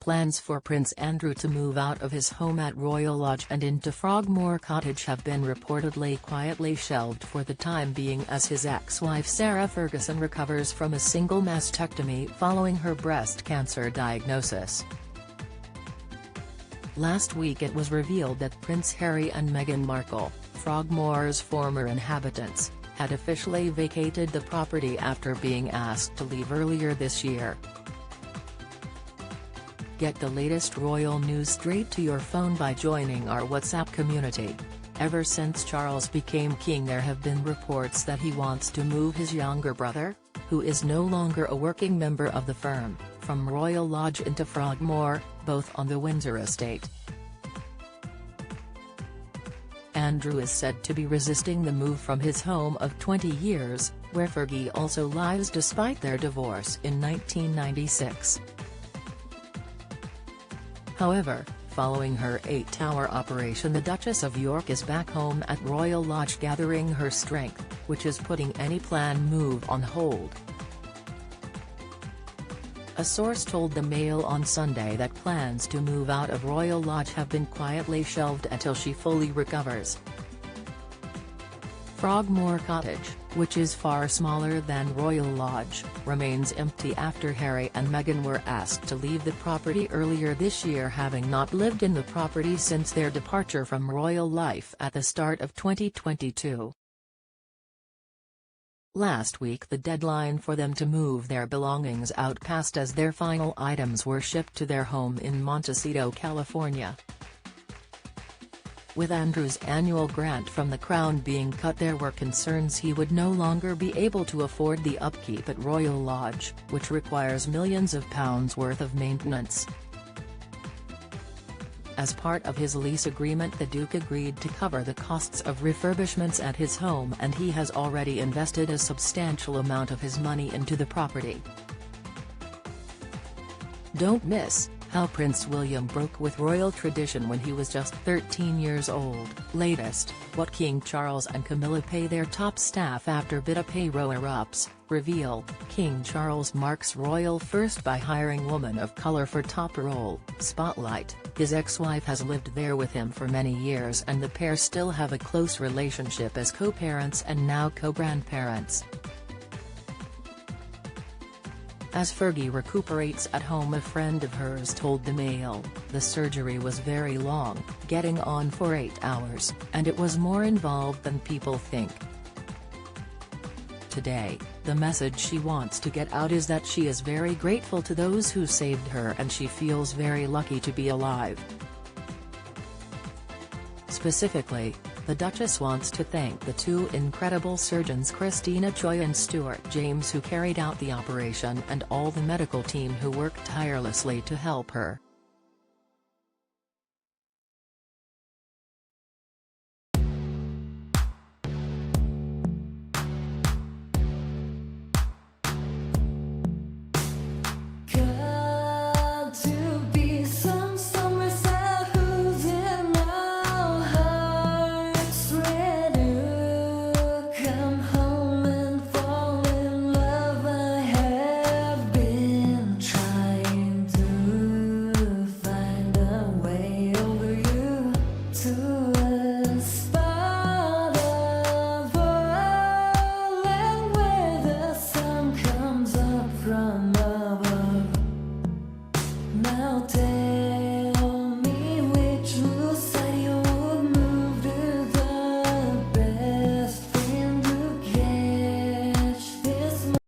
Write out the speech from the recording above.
Plans for Prince Andrew to move out of his home at Royal Lodge and into Frogmore Cottage have been reportedly quietly shelved for the time being as his ex-wife Sarah Ferguson recovers from a single mastectomy following her breast cancer diagnosis. Last week it was revealed that Prince Harry and Meghan Markle, Frogmore's former inhabitants, had officially vacated the property after being asked to leave earlier this year. Get the latest royal news straight to your phone by joining our WhatsApp community. Ever since Charles became king, there have been reports that he wants to move his younger brother, who is no longer a working member of the firm, from Royal Lodge into Frogmore, both on the Windsor estate. Andrew is said to be resisting the move from his home of 20 years, where Fergie also lives despite their divorce in 1996. However, following her 8-hour operation, the Duchess of York is back home at Royal Lodge gathering her strength, which is putting any planned move on hold. A source told the Mail on Sunday that plans to move out of Royal Lodge have been quietly shelved until she fully recovers. Frogmore Cottage, which is far smaller than Royal Lodge, remains empty after Harry and Meghan were asked to leave the property earlier this year, having not lived in the property since their departure from royal life at the start of 2022. Last week the deadline for them to move their belongings out passed as their final items were shipped to their home in Montecito, California. With Andrew's annual grant from the Crown being cut, there were concerns he would no longer be able to afford the upkeep at Royal Lodge, which requires millions of pounds worth of maintenance. As part of his lease agreement, the Duke agreed to cover the costs of refurbishments at his home, and he has already invested a substantial amount of his money into the property. Don't miss how Prince William broke with royal tradition when he was just 13 years old. Latest, what King Charles and Camilla pay their top staff after bit of payroll erupts. Reveal, King Charles marks royal first by hiring woman of color for top role. Spotlight, his ex-wife has lived there with him for many years and the pair still have a close relationship as co-parents and now co-grandparents. As Fergie recuperates at home, a friend of hers told the Mail, the surgery was very long, getting on for 8 hours, and it was more involved than people think. Today, the message she wants to get out is that she is very grateful to those who saved her and she feels very lucky to be alive. Specifically, the Duchess wants to thank the two incredible surgeons Christina Choi and Stuart James who carried out the operation, and all the medical team who worked tirelessly to help her.